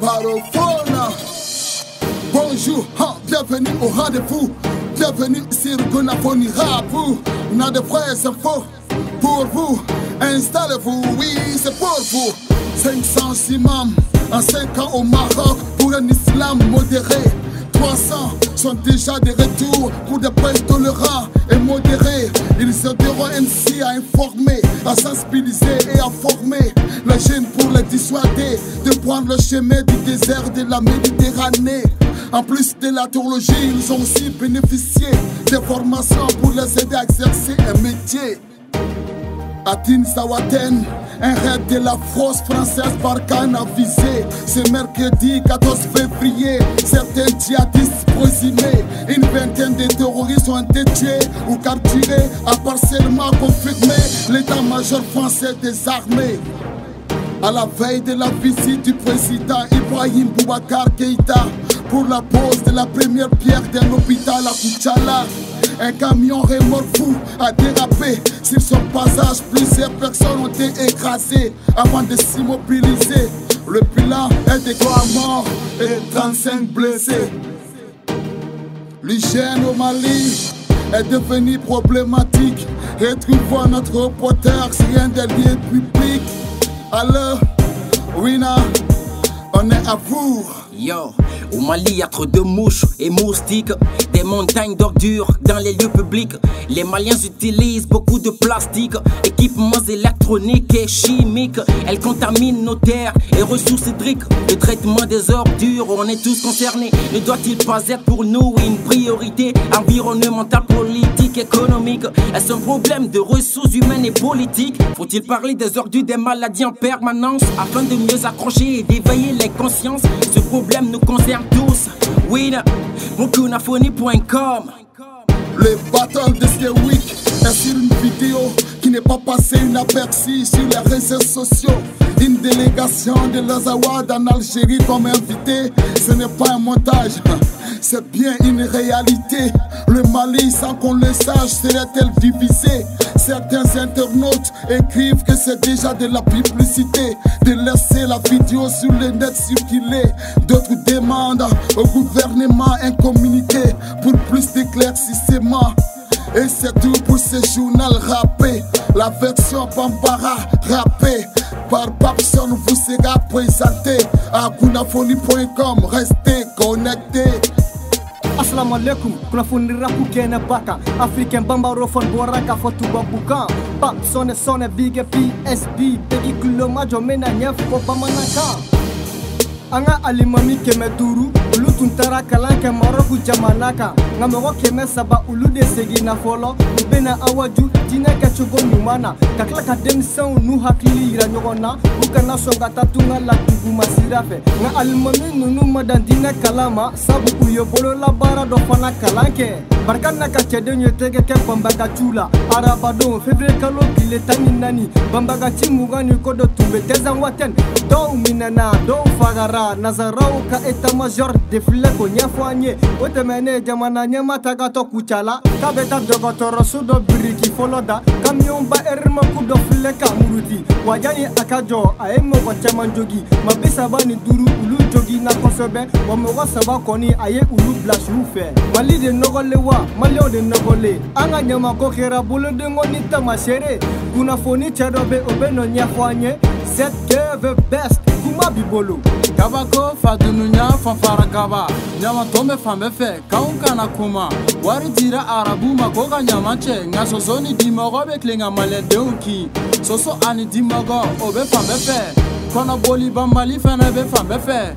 Parophone. Bonjour, bienvenue au rendez-vous. Bienvenue sur Gunafoni Rap. On a de vraies infos pour vous. Installez-vous, oui, c'est pour vous. 500 imams en 5 ans au Maroc pour un islam modéré. 300 sont déjà de retour pour des prêtres tolérants et modérés. Ils aideront ainsi à informer, à sensibiliser et à former les jeunes pour les dissuader de prendre le chemin du désert de la Méditerranée. En plus de la théologie, ils ont aussi bénéficié des formations pour les aider à exercer un métier. À Tinsawaten, un raid de la force française Barkhane a visé. Ce mercredi 14 février, certains djihadistes présumés, une vingtaine de terroristes ont été tués ou capturés, a partiellement confirmé l'état-major français des armées. À la veille de la visite du président Ibrahim Boubacar Keïta pour la pose de la première pierre d'un hôpital à Koutchala, un camion remorque fou a dérapé. Sur son passage, plusieurs personnes ont été écrasées avant de s'immobiliser. Le bilan est de 3 morts et 35 blessés. L'hygiène au Mali est devenue problématique. Retrouvons notre reporter sur un des lieux publics. Alors, Wina, on est à vous. Yo, au Mali y'a trop de mouches et moustiques, des montagnes d'ordures dans les lieux publics. Les Maliens utilisent beaucoup de plastique, équipements électroniques et chimiques. Elles contaminent nos terres et ressources hydriques. Le traitement des ordures, on est tous concernés. Ne doit-il pas être pour nous une priorité environnementale, politique, économique? Est-ce un problème de ressources humaines et politiques? Faut-il parler des ordures, des maladies en permanence afin de mieux accrocher et d'éveiller les consciences? Ce problème nous concerne tous. Wina, Gunafoni.com. Le battle de ce week est sur une vidéo qui n'est pas passée inaperçue sur les réseaux sociaux. Une délégation de l'Azawad en Algérie comme invité, ce n'est pas un montage, c'est bien une réalité. Le Mali, sans qu'on le sache, serait-elle divisé? Certains internautes écrivent que c'est déjà de la publicité de laisser la vidéo sur le net circuler. D'autres demandent au gouvernement un communiqué pour plus d'éclaircissement. Et c'est tout pour ce journal rappé. La version Bambara rappée par Babson vous sera présentée à Gunafoni.com. Restez connectés. Assalamu alaikum, Gunafoni rapu kene baka African Bambarofon boraka fotu babukan Pap sone big PSB Pegi kulo majo mena nyef ko pamanaka Anga alimami keme duru Ulu tuntara kalanke maroku jamanaka Ngamego keme saba ulu de segi na folo Ubena awaju dina kachugo numana Kakla kadem san nu hakili ira nyogona Ukana songa tatunga la tugu masirafe Nga alimami nunu madan dina kalama Sabu uyo bolo la bara do fana kalanke Barkana ka chede nyetege ke bambaga chula Arabado fevre kalo bile tani nani Bambaga chimugani kodo tumbe tezan waten Do minana do fagara Nazarau ka eta major de fleko nyafanye Otemene jamana nyama tagato kuchala Kabeta dogotoro sudo biriki foloda Kamion ba erma kudo fleka muruti Wajani akajo aemo wachaman jogi Mabisa bani duru ulu jogi na konsobe Wamewa saba koni aye ulu blashu fe Mali de nogolewa, malio de nogole Anga nyama kokera bulu de ngoni tamashere Gunafoni chedobe obeno nyafanye Set the best kuma bibolo Kabako fadununya fanfara kaba Nyama tome fambe fe kaunkana kuma Wari dira arabu magoga nyamache Nga sosoni dimogo be klinga male deunki Soso ani dimogo obe fambe fe Kona boli bambali fene be fambe fe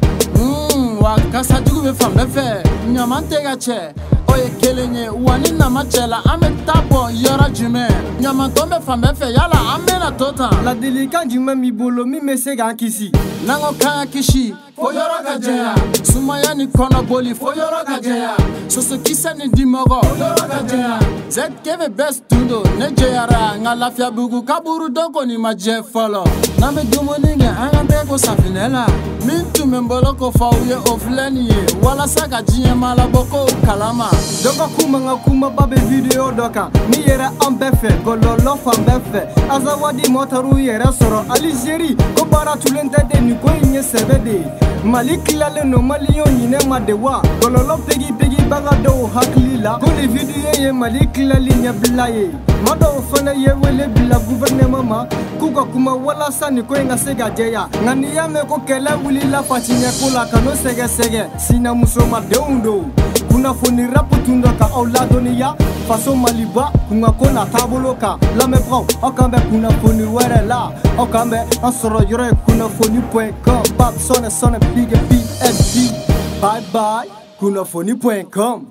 Wakasa jugu be fambe fe Nyamante gache Oye kelenye wani na machela ame tabo yora jume Nyama tombe fambe fe yala amena tota La delikan jume mi bolo mi mesega ankisi Nango kaya kishi Foyoro gajeya Sumaya ni kona boli Foyoro gajeya Soso kisa ni dimogo Foyoro gajeya Zed keve best tundo Nejeyara Nga lafya bugu kaburu doko ni maje follow Name dumo ninge angante ko safinela Mintu membolo ko fauye ofleni ye Wala saka jiye malaboko kalama Dogo kuma nga kuma babe video doka Mi yera ambefe gololo fambefe Azawadi motaru yera soro Algérie Ko bara tulente de ni ko inye sebede Mali kilale no malion yine madewa Gololo pegi baga do haklila Kuli video ye Mali kilali nyabilaye Mado fana ye wele bila gouvernement ma Kuka kuma wala sani ko nga sega jeya Ngani ya me ko kele wuli la pachinya kula kano sege Sina muso madeundo Kuna foni rapu tunda ka auladoniya Faso maliba kunga kona taboloka Lame brau okambe kuna foni were la Okambe ansoro yore kuna foni.com Bab sone big PSB Bye bye kuna foni.com